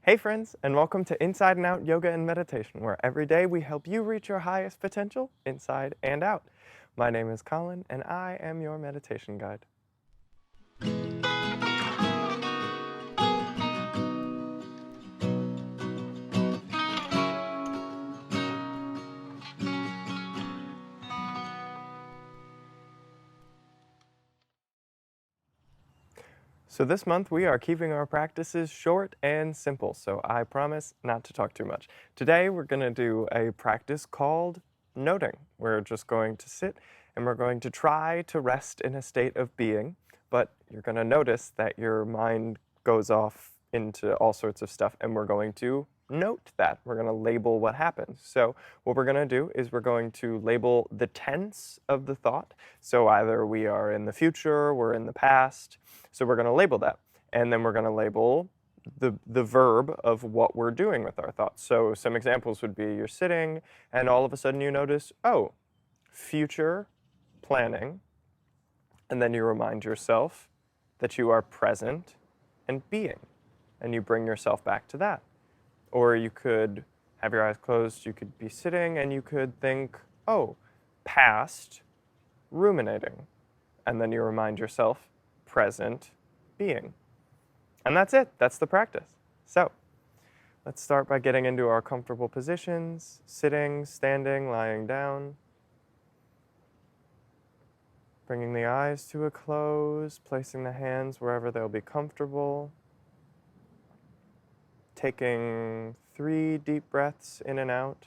Hey friends, and welcome to Inside and Out Yoga and Meditation, where every day we help you reach your highest potential inside and out. My name is Colin, and I am your meditation guide. So this month we are keeping our practices short and simple, so I promise not to talk too much. Today we're going to do a practice called noting. We're just going to sit and we're going to try to rest in a state of being, but you're going to notice that your mind goes off into all sorts of stuff, and we're going to note that. We're going to label what happens. So what we're going to do is we're going to label the tense of the thought. So either we are in the future, we're in the past. So we're going to label that. And then we're going to label the verb of what we're doing with our thoughts. So some examples would be you're sitting and all of a sudden you notice, oh, future planning. And then you remind yourself that you are present and being. And you bring yourself back to that. Or you could have your eyes closed, you could be sitting and you could think, oh, past ruminating. And then you remind yourself, present being. And that's it. That's the practice. So let's start by getting into our comfortable positions, sitting, standing, lying down. Bringing the eyes to a close, placing the hands wherever they'll be comfortable. Taking 3 deep breaths in and out.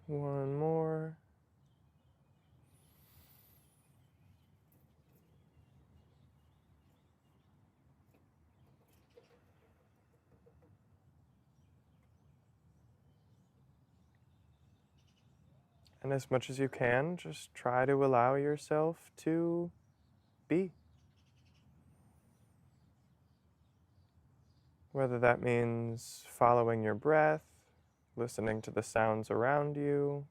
One more. And as much as you can, just try to allow yourself to be. Whether that means following your breath, listening to the sounds around you,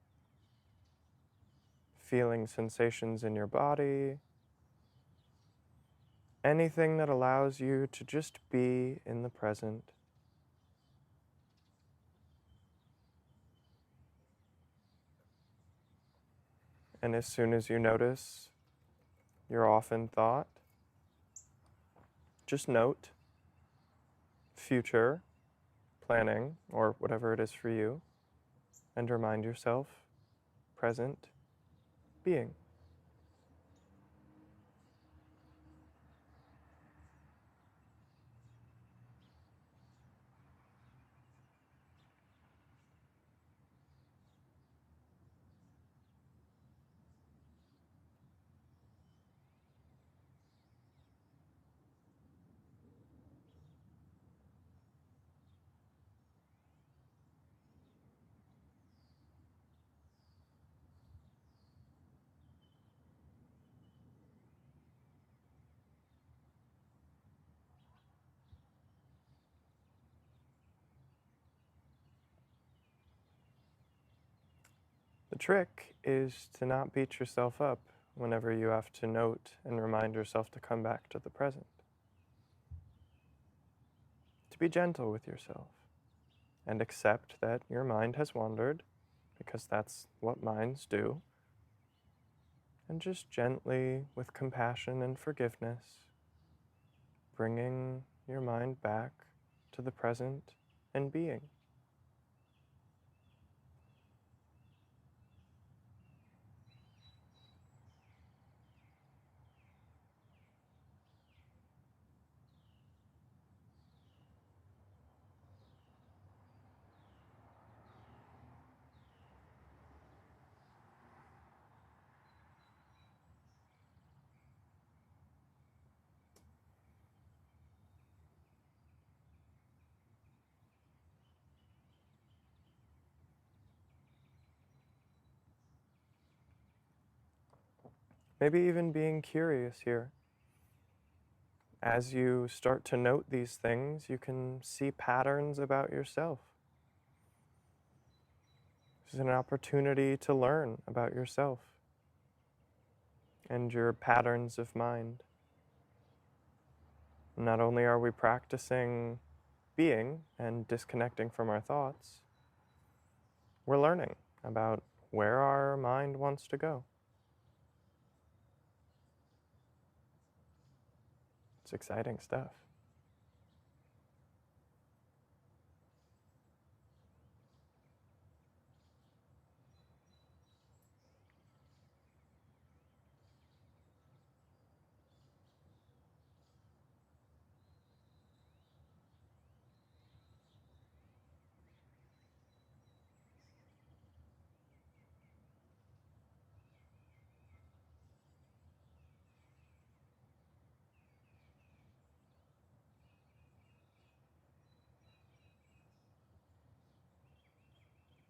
feeling sensations in your body, anything that allows you to just be in the present. And as soon as you notice you're off in thought, just note future planning, or whatever it is for you, and remind yourself present being. The trick is to not beat yourself up whenever you have to note and remind yourself to come back to the present. To be gentle with yourself and accept that your mind has wandered, because that's what minds do, and just gently, with compassion and forgiveness, bringing your mind back to the present and being. Maybe even being curious here. As you start to note these things, you can see patterns about yourself. This is an opportunity to learn about yourself and your patterns of mind. Not only are we practicing being and disconnecting from our thoughts, we're learning about where our mind wants to go. It's exciting stuff.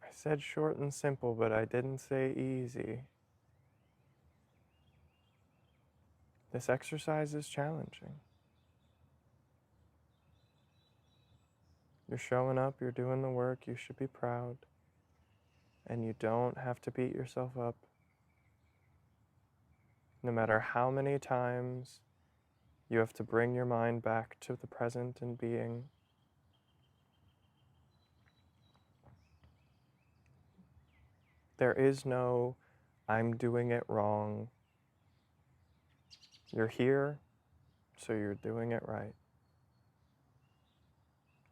I said short and simple, but I didn't say easy. This exercise is challenging. You're showing up, you're doing the work, you should be proud. And you don't have to beat yourself up. No matter how many times you have to bring your mind back to the present and being. There is no, I'm doing it wrong. You're here, so you're doing it right.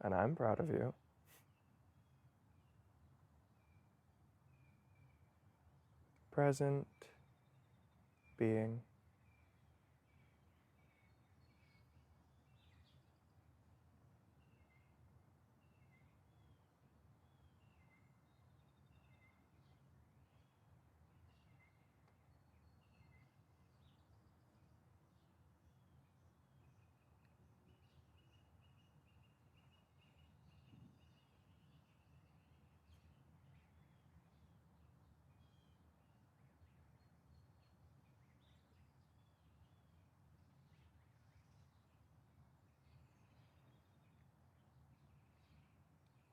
And I'm proud of you. Present, being.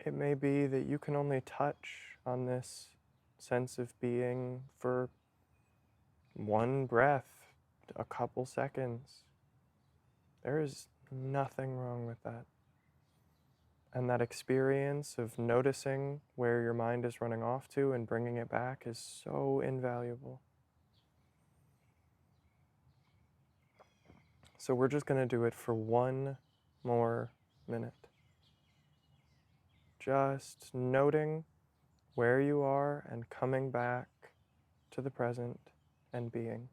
It may be that you can only touch on this sense of being for one breath, a couple seconds. There is nothing wrong with that. And that experience of noticing where your mind is running off to and bringing it back is so invaluable. So we're just going to do it for one more minute. Just noting where you are and coming back to the present and being.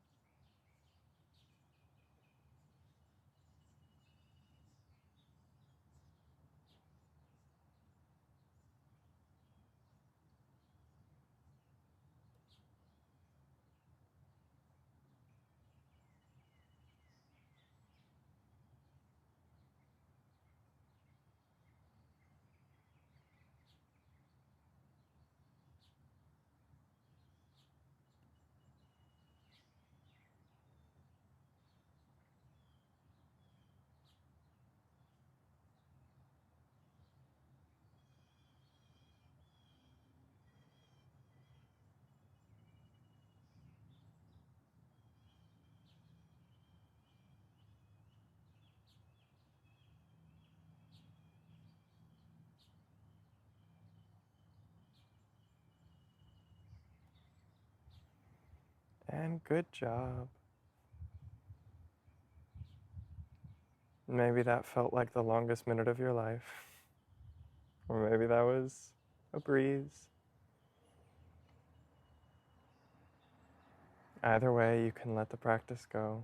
And good job. Maybe that felt like the longest minute of your life. Or maybe that was a breeze. Either way, you can let the practice go.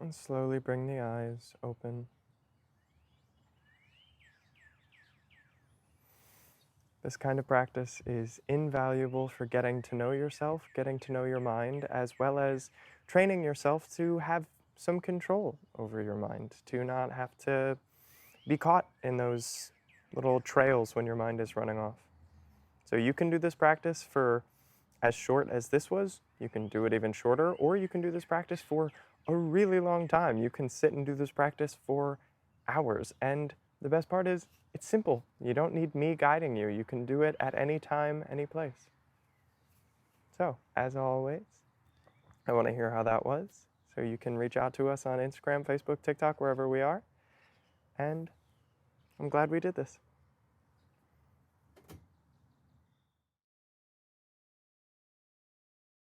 And slowly bring the eyes open. This kind of practice is invaluable for getting to know yourself, getting to know your mind, as well as training yourself to have some control over your mind, to not have to be caught in those little trails when your mind is running off. So you can do this practice for as short as this was, you can do it even shorter, or you can do this practice for a really long time. You can sit and do this practice for hours. And the best part is, it's simple. You don't need me guiding you. You can do it at any time, any place. So, as always, I want to hear how that was. So you can reach out to us on Instagram, Facebook, TikTok, wherever we are. And I'm glad we did this.